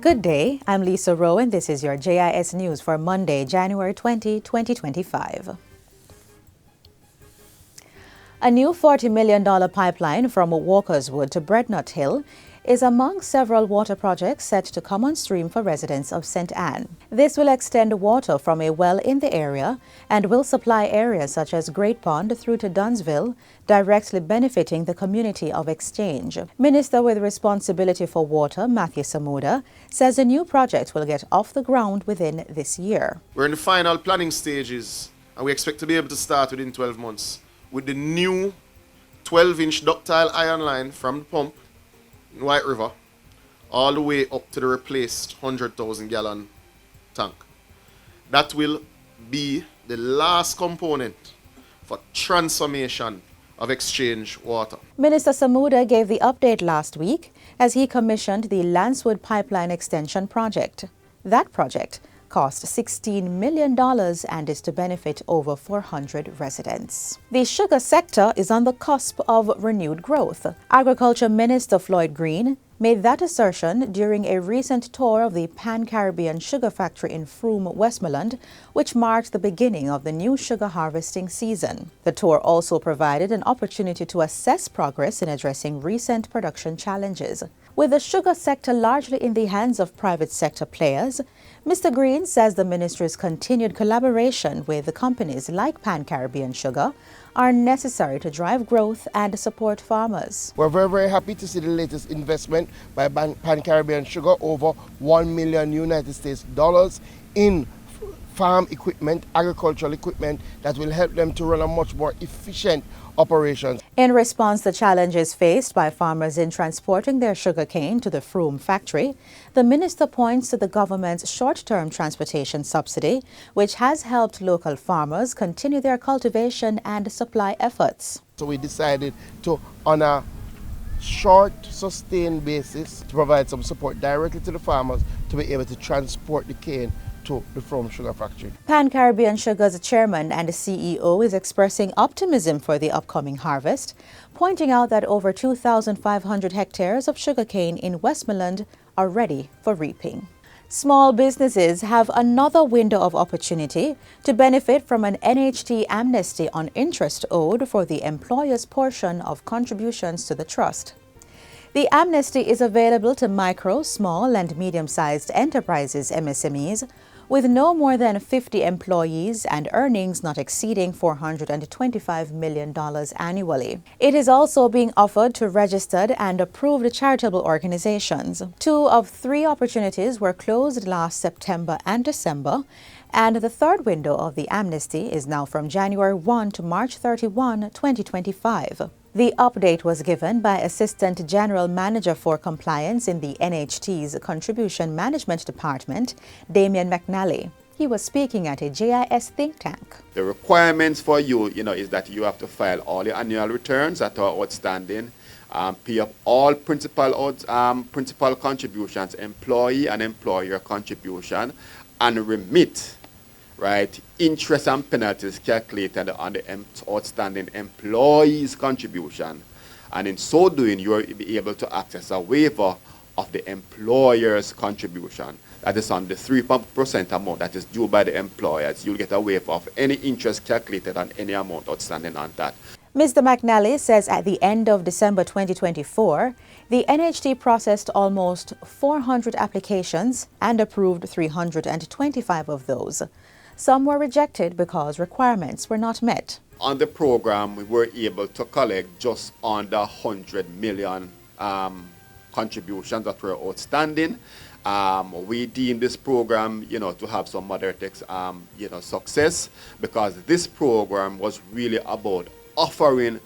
Good day, I'm Lisa Rowe and this is your JIS News for Monday, January 20, 2025. A new $40 million pipeline from Walkerswood to Breadnut Hill is among several water projects set to come on stream for residents of St. Anne. This will extend water from a well in the area and will supply areas such as Great Pond through to Dunsville, directly benefiting the community of Exchange. Minister with responsibility for water, Matthew Samuda, says the new project will get off the ground within this year. We're in the final planning stages and we expect to be able to start within 12 months with the new 12-inch ductile iron line from the pump in White River all the way up to the replaced 100,000 gallon tank. That will be the last component for transformation of Exchange water. Minister Samuda gave the update last week as he commissioned the Lancewood Pipeline Extension project. That project cost $16 million and is to benefit over 400 residents. The sugar sector is on the cusp of renewed growth. Agriculture Minister Floyd Green made that assertion during a recent tour of the Pan-Caribbean sugar factory in Frome, Westmoreland, which marked the beginning of the new sugar harvesting season. The tour also provided an opportunity to assess progress in addressing recent production challenges. With the sugar sector largely in the hands of private sector players, Mr. Green says the ministry's continued collaboration with the companies like Pan-Caribbean Sugar are necessary to drive growth and support farmers. We're very happy to see the latest investment by Pan-Caribbean Sugar, over $1 million United States dollars in farm equipment, agricultural equipment that will help them to run a much more efficient operations. In response to challenges faced by farmers in transporting their sugarcane to the Frome factory, the minister points to the government's short-term transportation subsidy, which has helped local farmers continue their cultivation and supply efforts. So we decided to, on a short, sustained basis, to provide some support directly to the farmers to be able to transport the cane to the Frome Sugar Factory. Pan-Caribbean Sugar's chairman and CEO is expressing optimism for the upcoming harvest, pointing out that over 2,500 hectares of sugarcane in Westmoreland are ready for reaping. Small businesses have another window of opportunity to benefit from an NHT amnesty on interest owed for the employer's portion of contributions to the trust. The amnesty is available to micro, small and medium-sized enterprises, MSMEs, with no more than 50 employees and earnings not exceeding $425 million annually. It is also being offered to registered and approved charitable organizations. 2 of 3 opportunities were closed last September and December, and the third window of the amnesty is now from January 1 to March 31, 2025. The update was given by Assistant General Manager for Compliance in the NHT's Contribution Management Department, Damian McNally. He was speaking at a JIS think tank. The requirements for you, is that you have to file all your annual returns that are outstanding, pay up all principal contributions, employee and employer contribution, and remit, right, interest and penalties calculated on the outstanding employee's contribution. And in so doing, you will be able to access a waiver of the employer's contribution. That is on the 3% amount that is due by the employers. You'll get a waiver of any interest calculated on any amount outstanding on that. Mr. McNally says at the end of December 2024, the NHT processed almost 400 applications and approved 325 of those. Some were rejected because requirements were not met. On the program, we were able to collect just under 100 million contributions that were outstanding. We deem this program, to have some moderate, success, because this program was really about offering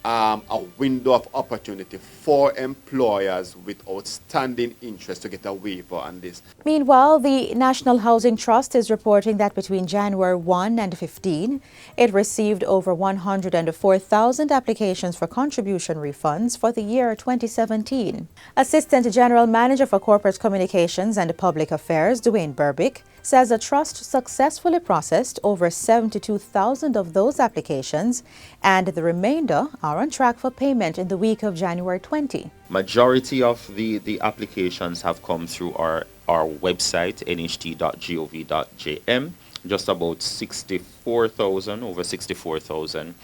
a window of opportunity for employers with outstanding interest to get a waiver on this. Meanwhile, the National Housing Trust is reporting that between January 1 and 15, it received over 104,000 applications for contribution refunds for the year 2017. Assistant General Manager for Corporate Communications and Public Affairs, Dwayne Burbick, says the trust successfully processed over 72,000 of those applications and the remainder are are on track for payment in the week of January 20. Majority of the applications have come through our website, nht.gov.jm, just about 64,000, over 64,000,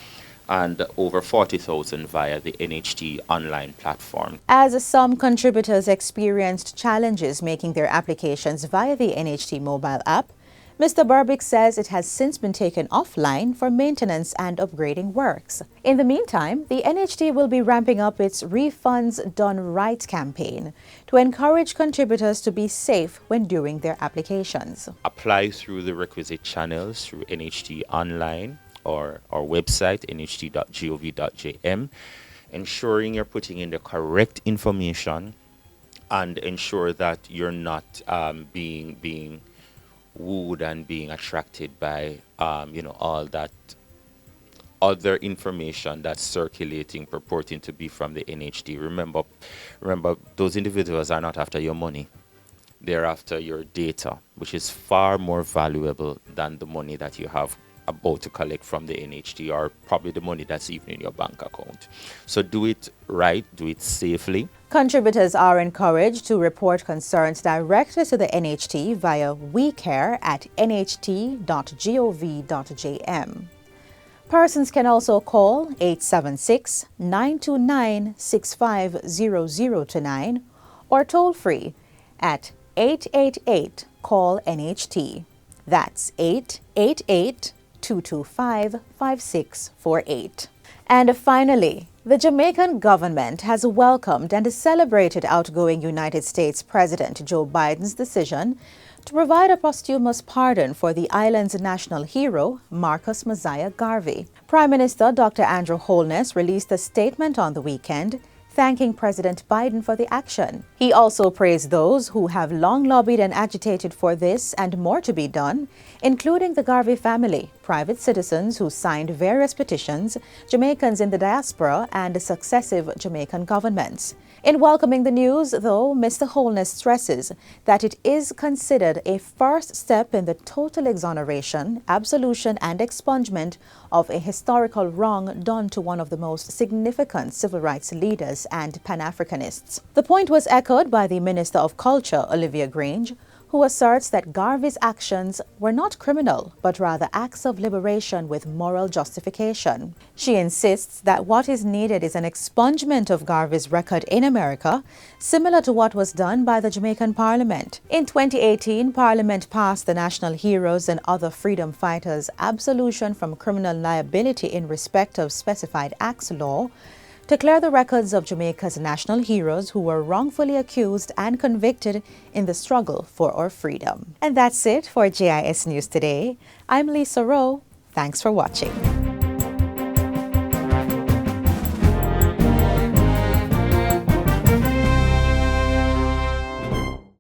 and over 40,000 via the NHT online platform. As some contributors experienced challenges making their applications via the NHT mobile app, Mr. Berbick says it has since been taken offline for maintenance and upgrading works. In the meantime, the NHT will be ramping up its Refunds Done Right campaign to encourage contributors to be safe when doing their applications. Apply through the requisite channels through NHT online or our website, nht.gov.jm, ensuring you're putting in the correct information and ensure that you're not being wooed and being attracted by all that other information that's circulating purporting to be from the NHT. Remember, those individuals are not after your money. They're after your data, which is far more valuable than the money that you have about to collect from the NHT, or probably the money that's even in your bank account. So do it right, do it safely. Contributors are encouraged to report concerns directly to the NHT via wecare@nht.gov.jm. Persons can also call 876-929-65009 or toll free at 888-CALL-NHT. That's 888-225-5648. And finally, the Jamaican government has welcomed and celebrated outgoing United States President Joe Biden's decision to provide a posthumous pardon for the island's national hero, Marcus Mosiah Garvey. Prime Minister Dr. Andrew Holness released a statement on the weekend thanking President Biden for the action. He also praised those who have long lobbied and agitated for this and more to be done, including the Garvey family, private citizens who signed various petitions, Jamaicans in the diaspora, and successive Jamaican governments. In welcoming the news, though, Mr. Holness stresses that it is considered a first step in the total exoneration, absolution, and expungement of a historical wrong done to one of the most significant civil rights leaders and Pan-Africanists. The point was echoed by the Minister of Culture, Olivia Grange, who asserts that Garvey's actions were not criminal, but rather acts of liberation with moral justification. She insists that what is needed is an expungement of Garvey's record in America, similar to what was done by the Jamaican Parliament. In 2018, Parliament passed the National Heroes and Other Freedom Fighters Absolution from Criminal Liability in Respect of Specified Acts law, to clear the records of Jamaica's national heroes who were wrongfully accused and convicted in the struggle for our freedom. And that's it for JIS News Today. I'm Lisa Rowe. Thanks for watching.